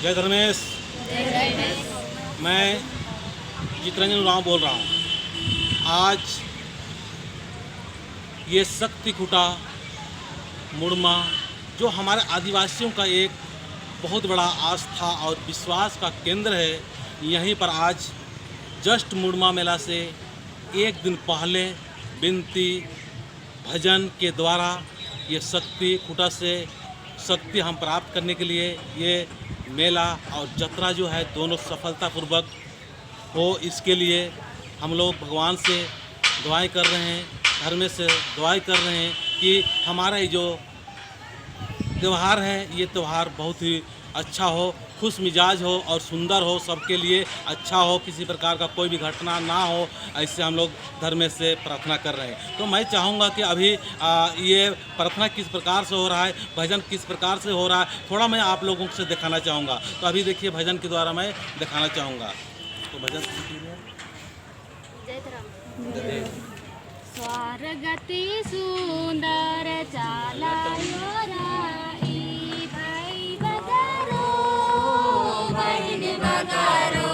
जय धर्मेश। मैं चितरंजन उरांव बोल रहा हूँ। आज ये शक्ति खूटा मुड़मा जो हमारे आदिवासियों का एक बहुत बड़ा आस्था और विश्वास का केंद्र है, यहीं पर आज जस्ट मुड़मा मेला से एक दिन पहले विनती भजन के द्वारा ये शक्ति खूटा से शक्ति हम प्राप्त करने के लिए ये मेला और जत्रा जो है दोनों सफलतापूर्वक हो, इसके लिए हम लोग भगवान से दुआएं कर रहे हैं, धर्म से दुआएं कर रहे हैं कि हमारा ये जो त्यौहार है ये त्यौहार बहुत ही अच्छा हो, खुश मिजाज हो और सुंदर हो, सबके लिए अच्छा हो, किसी प्रकार का कोई भी घटना ना हो, ऐसे हम लोग धर्म से प्रार्थना कर रहे हैं। तो मैं चाहूँगा कि अभी ये प्रार्थना किस प्रकार से हो रहा है, भजन किस प्रकार से हो रहा है, थोड़ा मैं आप लोगों से दिखाना चाहूँगा। तो अभी देखिए भजन के द्वारा मैं दिखाना चाहूँगा। तो भजन स्वर्गति सुंदर चालायो राई भाई बगारो बहन बगारो।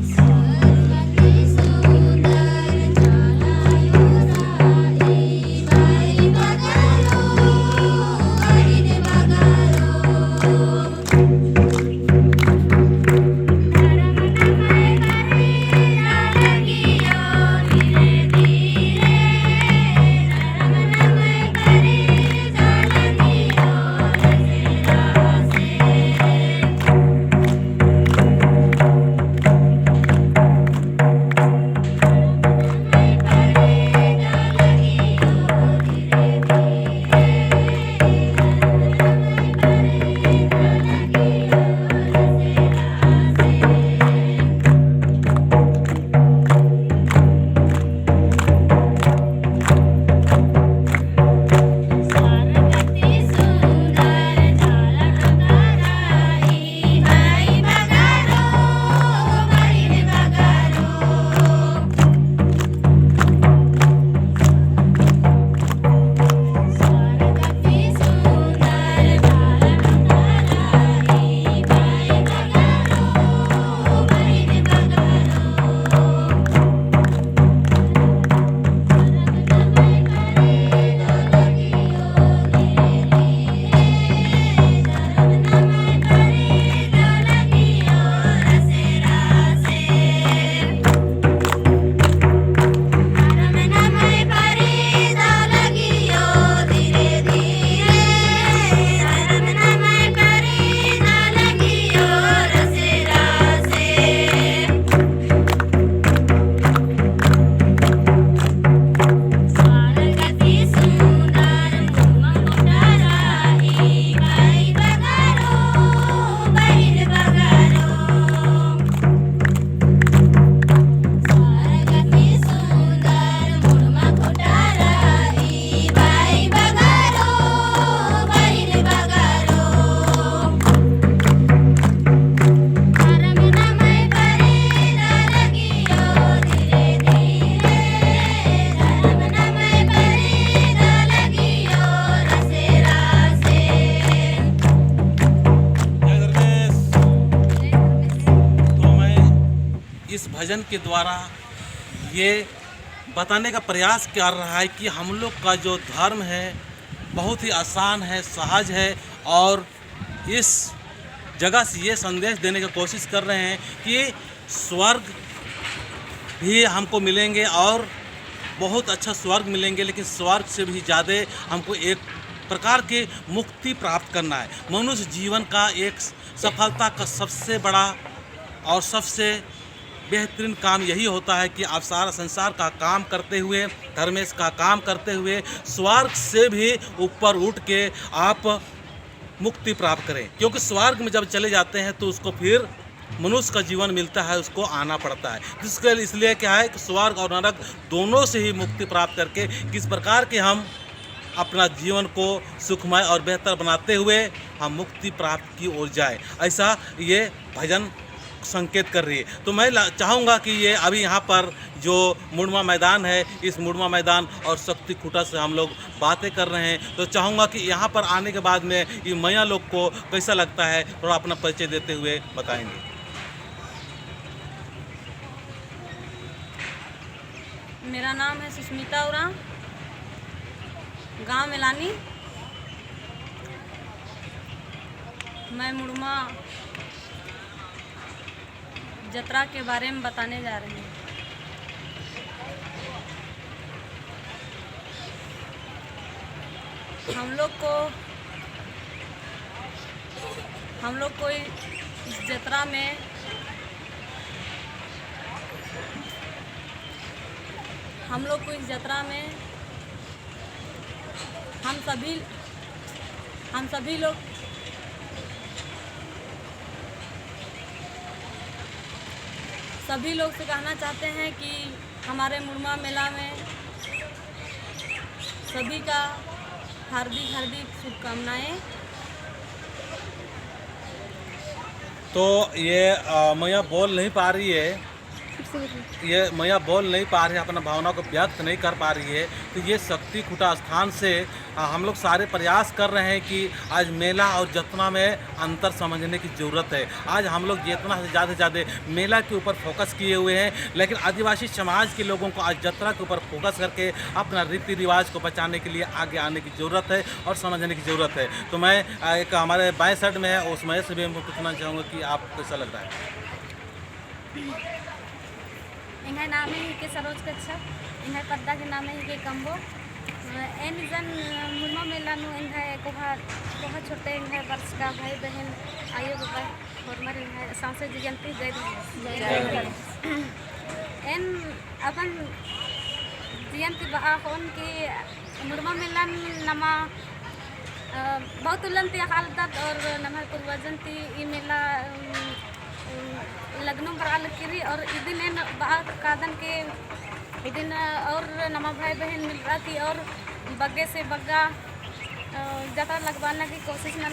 स्वर्गति सुंदर चालायो राई भाई बगारो बहन बगारो। इस भजन के द्वारा ये बताने का प्रयास कर रहा है कि हम लोग का जो धर्म है बहुत ही आसान है, सहज है, और इस जगह से ये संदेश देने की कोशिश कर रहे हैं कि स्वर्ग भी हमको मिलेंगे और बहुत अच्छा स्वर्ग मिलेंगे, लेकिन स्वर्ग से भी ज़्यादा हमको एक प्रकार की मुक्ति प्राप्त करना है। मनुष्य जीवन का एक सफलता का सबसे बड़ा और सबसे बेहतरीन काम यही होता है कि आप सारा संसार का काम करते हुए, धर्मेश का काम करते हुए स्वर्ग से भी ऊपर उठ के आप मुक्ति प्राप्त करें, क्योंकि स्वर्ग में जब चले जाते हैं तो उसको फिर मनुष्य का जीवन मिलता है, उसको आना पड़ता है। जिसके इसलिए क्या है कि स्वर्ग और नरक दोनों से ही मुक्ति प्राप्त करके किस प्रकार के हम अपना जीवन को सुखमय और बेहतर बनाते हुए हम मुक्ति प्राप्त की ओर जाए, ऐसा ये भजन संकेत कर रही है। तो मैं चाहूँगा कि ये अभी यहाँ पर जो मुड़मा मैदान है, इस मुड़मा मैदान और शक्ति खूटा से हम लोग बातें कर रहे हैं। तो चाहूँगा कि यहाँ पर आने के बाद में ये मैया लोग को कैसा लगता है, थोड़ा अपना परिचय देते हुए बताएंगे। मेरा नाम है सुष्मिता उरांव, गांव मिलानी। मैं मुड़मा जतरा के बारे में बताने जा रही हूँ। हम लोग को इस जतरा में सभी लोग से कहना चाहते हैं कि हमारे मुड़मा मेला में सभी का हार्दिक शुभकामनाएं। तो ये मैया बोल नहीं पा रही है, अपना भावना को व्यक्त नहीं कर पा रही है। तो ये शक्ति खूटा स्थान से हम लोग सारे प्रयास कर रहे हैं कि आज मेला और जतना में अंतर समझने की ज़रूरत है। आज हम लोग जितना से ज़्यादा मेला के ऊपर फोकस किए हुए हैं, लेकिन आदिवासी समाज के लोगों को आज जतरा के ऊपर फोकस करके अपना रीति रिवाज को बचाने के लिए आगे आने की ज़रूरत है और समझने की ज़रूरत है। तो मैं एक हमारे बाएं साइड में है उस मय से भी मैं पूछना चाहूँगा कि आप कैसा लग रहा है। इंघाय नाम है के सरोज कच्छप, इंघाय पद्दा के नाम है के कम्बो। एन जन मुड़मा मेला नु इंघाय कोहा छोटे इंघाय वर्ष का भाई बहन आयो बाबा फॉर्मर इंघाय सांसे जयंती जय एन अपन जयंती बहा होन की मुड़मा मेला नमा बहुत उलंती हालत और नमा पूर्वजंती ई मेला लग्नों पर लकीरी और इदिन कादन के इदिन और नमा भाई बहन मिल रहा थी और बग्गे से बग्गा ज़्यादा लगवाने की कोशिश में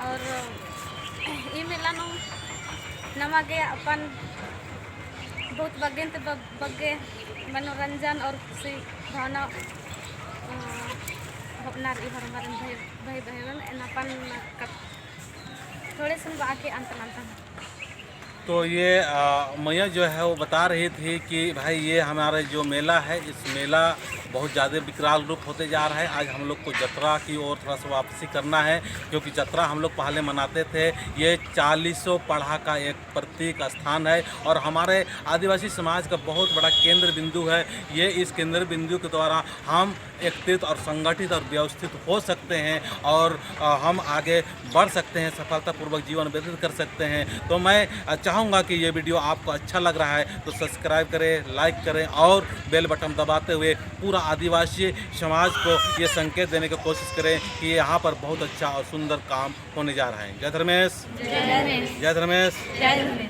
और ये मेला नो नमा के अपन बहुत बग्गे मनोरंजन और खुशी भावना अपना भाई बहन अपन थोड़े से बाकी अंतर। तो ये मैया जो है वो बता रही थी कि भाई ये हमारा जो मेला है, इस मेला बहुत ज़्यादा विकराल रूप होते जा रहा है। आज हम लोग को जतरा की ओर थोड़ा सा वापसी करना है, क्योंकि जतरा हम लोग पहले मनाते थे। ये 40 पढ़ा का एक प्रतीक स्थान है और हमारे आदिवासी समाज का बहुत बड़ा केंद्र बिंदु है। ये इस केंद्र बिंदु के द्वारा हम एकत्रित और संगठित और व्यवस्थित हो सकते हैं और हम आगे बढ़ सकते हैं, सफलतापूर्वक जीवन व्यतीत कर सकते हैं। तो मैं चाहूँगा कि ये वीडियो आपको अच्छा लग रहा है तो सब्सक्राइब करें, लाइक करें और बेल बटन दबाते हुए पूरा आदिवासी समाज को ये संकेत देने की कोशिश करें कि यहाँ पर बहुत अच्छा और सुंदर काम होने जा रहा है। जय धर्मेश। जय धर्मेश। जय धर्मेश। जय धर्मेश।